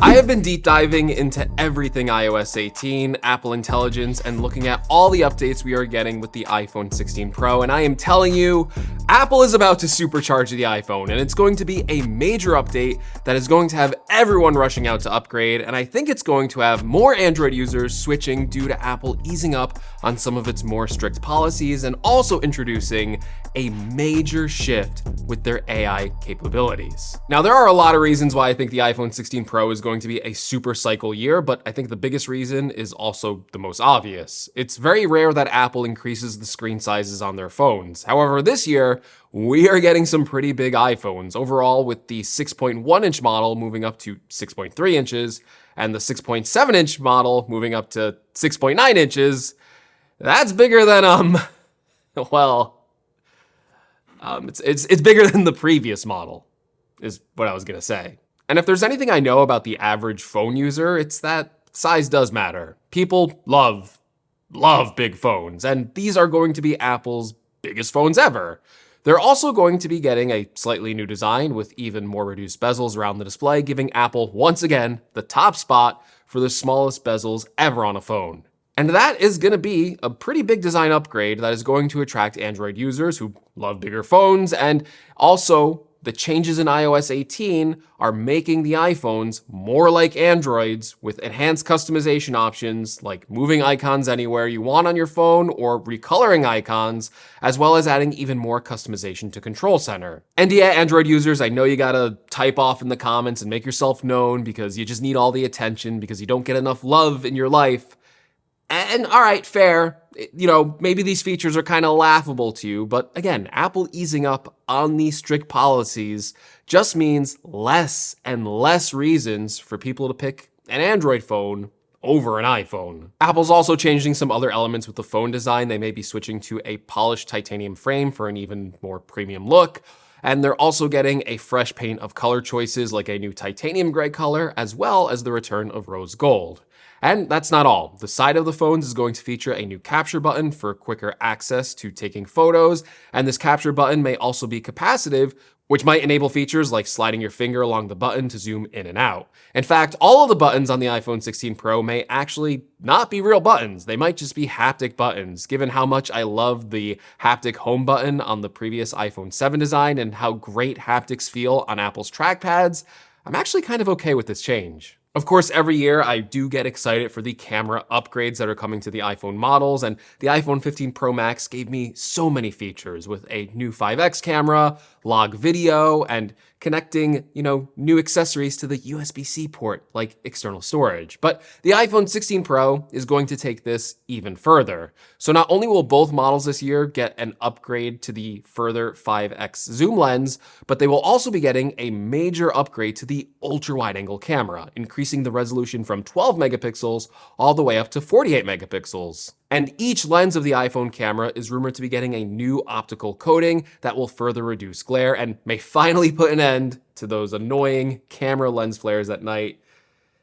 I have been deep diving into everything iOS 18, Apple Intelligence, and looking at all the updates we are getting with the iPhone 16 Pro, and I am telling you, Apple is about to supercharge the iPhone, and it's going to be a major update that is going to have everyone rushing out to upgrade, and I think it's going to have more Android users switching due to Apple easing up on some of its more strict policies and also introducing a major shift with their AI capabilities. Now, there are a lot of reasons why I think the iPhone 16 Pro is going to be a super cycle year, but I think the biggest reason is also the most obvious. It's very rare that Apple increases the screen sizes on their phones. However, this year, we are getting some pretty big iPhones overall, with the 6.1 inch model moving up to 6.3 inches and the 6.7 inch model moving up to 6.9 inches. That's bigger than, it's bigger than the previous model, is what I was gonna say. And if there's anything I know about the average phone user, it's that size does matter. People love big phones, and these are going to be Apple's biggest phones ever. They're also going to be getting a slightly new design with even more reduced bezels around the display, giving Apple, once again, the top spot for the smallest bezels ever on a phone. And that is going to be a pretty big design upgrade that is going to attract Android users who love bigger phones. And also, the changes in iOS 18 are making the iPhones more like Androids, with enhanced customization options like moving icons anywhere you want on your phone or recoloring icons, as well as adding even more customization to Control Center. And yeah, Android users, I know you gotta type off in the comments and make yourself known because you just need all the attention because you don't get enough love in your life. And all right, fair. You know, maybe these features are kind of laughable to you, but again, Apple easing up on these strict policies just means less and less reasons for people to pick an Android phone over an iPhone. Apple's also changing some other elements with the phone design. They may be switching to a polished titanium frame for an even more premium look. And they're also getting a fresh paint of color choices like a new titanium gray color, as well as the return of rose gold. And that's not all. The side of the phones is going to feature a new capture button for quicker access to taking photos, and this capture button may also be capacitive, which might enable features like sliding your finger along the button to zoom in and out. In fact, all of the buttons on the iPhone 16 Pro may actually not be real buttons. They might just be haptic buttons. Given how much I love the haptic home button on the previous iPhone 7 design and how great haptics feel on Apple's trackpads, I'm actually kind of okay with this change. Of course, every year I do get excited for the camera upgrades that are coming to the iPhone models, and the iPhone 15 Pro Max gave me so many features with a new 5x camera, log video, and connecting, new accessories to the USB-C port like external storage. But the iPhone 16 Pro is going to take this even further. So not only will both models this year get an upgrade to the further 5x zoom lens, but they will also be getting a major upgrade to the ultra-wide angle camera, increasing the resolution from 12 megapixels all the way up to 48 megapixels. And each lens of the iPhone camera is rumored to be getting a new optical coating that will further reduce glare and may finally put an end to those annoying camera lens flares at night.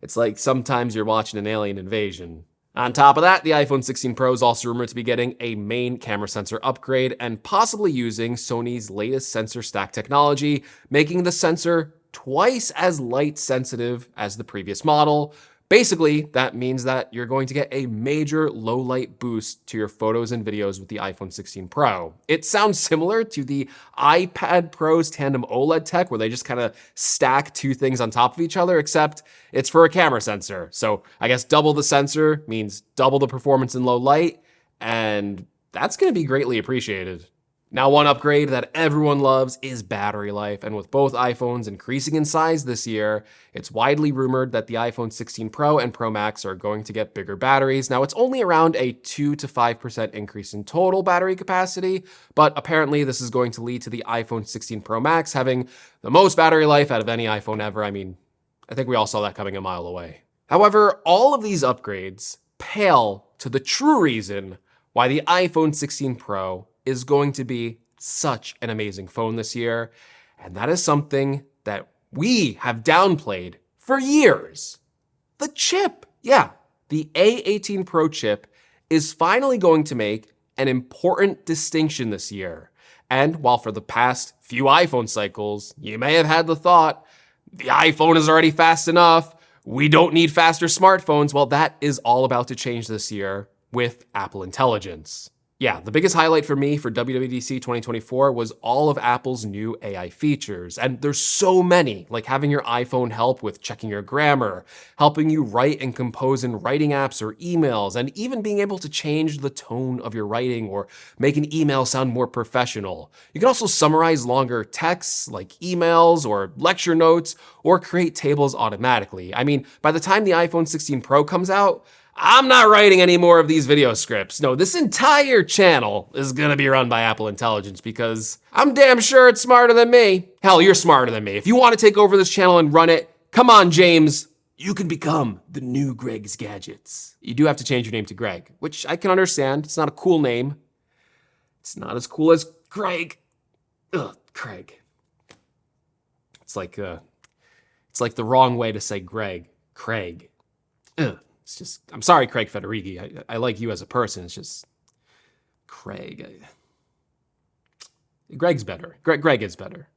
It's like sometimes you're watching an alien invasion. On top of that, the iPhone 16 Pro is also rumored to be getting a main camera sensor upgrade and possibly using Sony's latest sensor stack technology, making the sensor twice as light sensitive as the previous model. Basically, that means that you're going to get a major low light boost to your photos and videos with the iPhone 16 Pro. It sounds similar to the iPad Pro's tandem OLED tech, where they just kind of stack two things on top of each other, except it's for a camera sensor. So I guess double the sensor means double the performance in low light, and that's going to be greatly appreciated. Now, one upgrade that everyone loves is battery life, and with both iPhones increasing in size this year, it's widely rumored that the iPhone 16 Pro and Pro Max are going to get bigger batteries. Now, it's only around a 2 to 5% increase in total battery capacity, but apparently this is going to lead to the iPhone 16 Pro Max having the most battery life out of any iPhone ever. I mean, I think we all saw that coming a mile away. However, all of these upgrades pale to the true reason why the iPhone 16 Pro is going to be such an amazing phone this year, and that is something that we have downplayed for years. The chip. Yeah, the A18 Pro chip is finally going to make an important distinction this year. And while for the past few iPhone cycles, you may have had the thought, the iPhone is already fast enough, we don't need faster smartphones. Well, that is all about to change this year with Apple Intelligence. Yeah, the biggest highlight for me for WWDC 2024 was all of Apple's new AI features. And there's so many, like having your iPhone help with checking your grammar, helping you write and compose in writing apps or emails, and even being able to change the tone of your writing or make an email sound more professional. You can also summarize longer texts like emails or lecture notes, or create tables automatically. I mean, by the time the iPhone 16 Pro comes out, I'm not writing any more of these video scripts. No, this entire channel is gonna be run by Apple Intelligence because I'm damn sure it's smarter than me. Hell, you're smarter than me. If you want to take over this channel and run it, come on, James. You can become the new Greg's Gadgets. You do have to change your name to Greg, which I can understand. It's not a cool name. It's not as cool as Craig. Ugh, Craig. It's like the wrong way to say Greg. Craig. Ugh. It's just, I'm sorry, Craig Federighi. I like you as a person. It's just Craig. Greg's better. Greg is better.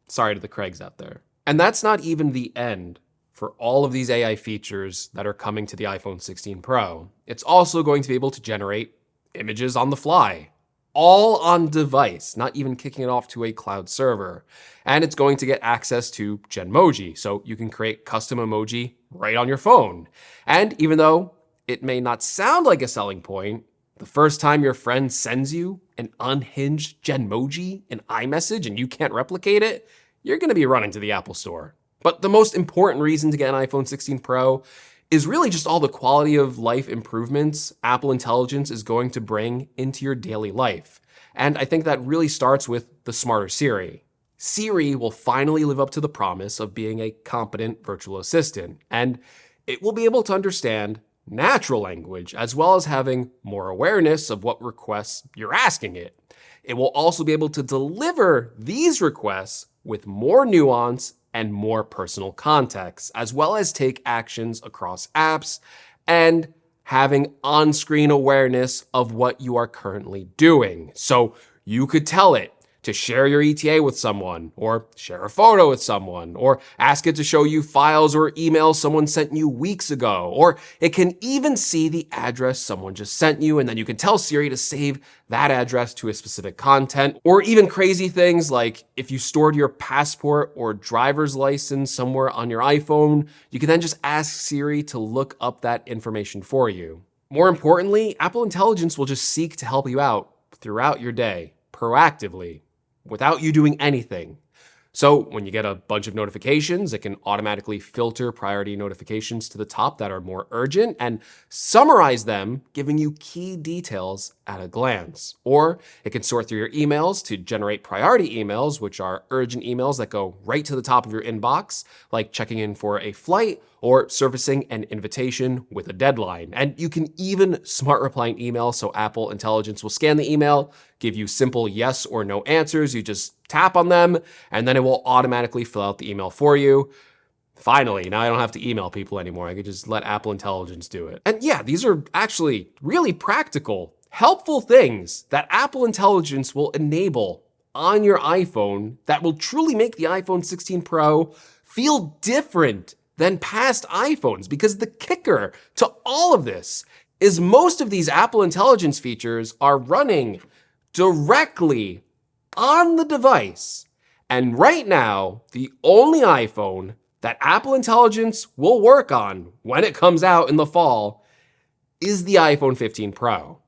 Sorry to the Craigs out there. And that's not even the end for all of these AI features that are coming to the iPhone 16 Pro. It's also going to be able to generate images on the fly, all on device, not even kicking it off to a cloud server. And it's going to get access to Genmoji, so you can create custom emoji right on your phone. And even though it may not sound like a selling point, the first time your friend sends you an unhinged Genmoji in iMessage and you can't replicate it, you're gonna be running to the Apple Store. But the most important reason to get an iPhone 16 Pro is really just all the quality of life improvements Apple Intelligence is going to bring into your daily life. And I think that really starts with the smarter Siri. Siri will finally live up to the promise of being a competent virtual assistant, and it will be able to understand natural language as well as having more awareness of what requests you're asking it. It will also be able to deliver these requests with more nuance and more personal context, as well as take actions across apps and having on-screen awareness of what you are currently doing. So you could tell it to share your ETA with someone, or share a photo with someone, or ask it to show you files or emails someone sent you weeks ago, or it can even see the address someone just sent you, and then you can tell Siri to save that address to a specific content, or even crazy things like if you stored your passport or driver's license somewhere on your iPhone, you can then just ask Siri to look up that information for you. More importantly, Apple Intelligence will just seek to help you out throughout your day, proactively, without you doing anything. So when you get a bunch of notifications, it can automatically filter priority notifications to the top that are more urgent and summarize them, giving you key details at a glance. Or it can sort through your emails to generate priority emails, which are urgent emails that go right to the top of your inbox, like checking in for a flight or servicing an invitation with a deadline. And you can even smart reply an email, so Apple Intelligence will scan the email, give you simple yes or no answers. You just tap on them, and then it will automatically fill out the email for you. Finally, now I don't have to email people anymore. I could just let Apple Intelligence do it. And yeah, these are actually really practical, helpful things that Apple Intelligence will enable on your iPhone that will truly make the iPhone 16 Pro feel different than past iPhones. Because the kicker to all of this is most of these Apple Intelligence features are running directly on the device. And right now, the only iPhone that Apple Intelligence will work on when it comes out in the fall is the iPhone 15 Pro.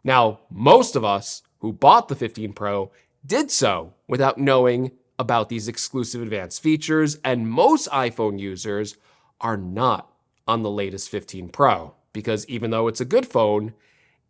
Now, most of us who bought the 15 Pro did so without knowing about these exclusive advanced features, and most iPhone users are not on the latest 15 Pro because even though it's a good phone,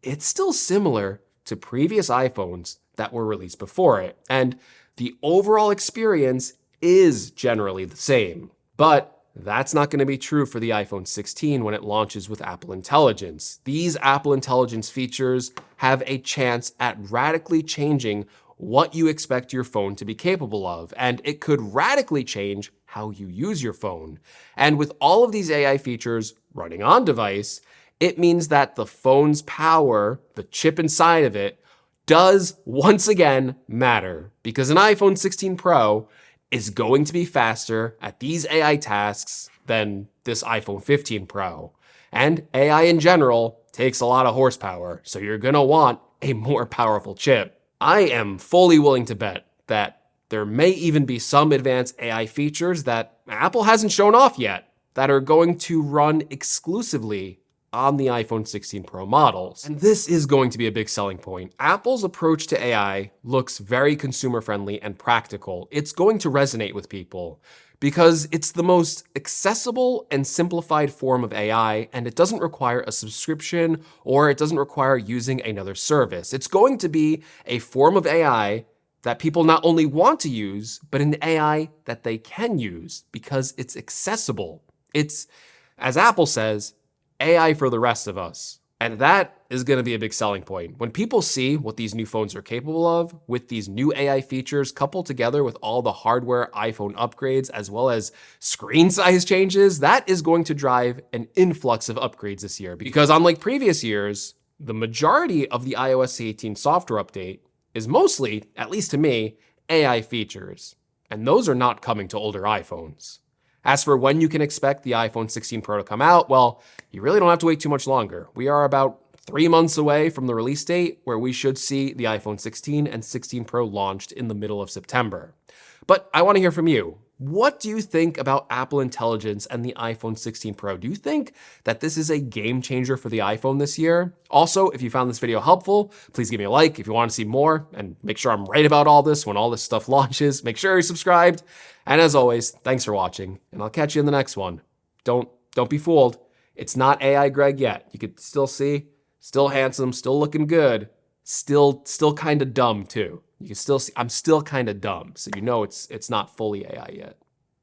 it's still similar to previous iPhones that were released before it. And the overall experience is generally the same. But that's not going to be true for the iPhone 16 when it launches with Apple Intelligence. These Apple Intelligence features have a chance at radically changing what you expect your phone to be capable of, and it could radically change how you use your phone. And with all of these AI features running on device, it means that the phone's power, the chip inside of it, does once again matter, because an iPhone 16 Pro is going to be faster at these AI tasks than this iPhone 15 Pro. And AI in general takes a lot of horsepower, so you're gonna want a more powerful chip. I am fully willing to bet that there may even be some advanced AI features that Apple hasn't shown off yet that are going to run exclusively on the iPhone 16 Pro models. And this is going to be a big selling point. Apple's approach to AI looks very consumer friendly and practical. It's going to resonate with people because it's the most accessible and simplified form of AI, and it doesn't require a subscription or it doesn't require using another service. It's going to be a form of AI that people not only want to use, but an AI that they can use because it's accessible. It's, as Apple says, AI for the rest of us. And that is going to be a big selling point. When people see what these new phones are capable of with these new AI features coupled together with all the hardware iPhone upgrades as well as screen size changes, that is going to drive an influx of upgrades this year. Because unlike previous years, the majority of the iOS 18 software update is mostly, at least to me, AI features. And those are not coming to older iPhones. As for when you can expect the iPhone 16 Pro to come out, well, you really don't have to wait too much longer. We are about 3 months away from the release date where we should see the iPhone 16 and 16 Pro launched in the middle of September. But I want to hear from you. What do you think about Apple Intelligence and the iPhone 16 Pro? Do you think that this is a game changer for the iPhone this year? Also, if you found this video helpful, please give me a like. If you want to see more and make sure I'm right about all this when all this stuff launches, make sure you're subscribed. And as always, thanks for watching, and I'll catch you in the next one. Don't be fooled. It's not AI Greg yet. You could still see, still handsome, still looking good, still kind of dumb too. You can still see I'm still kind of dumb, so you know it's not fully AI yet.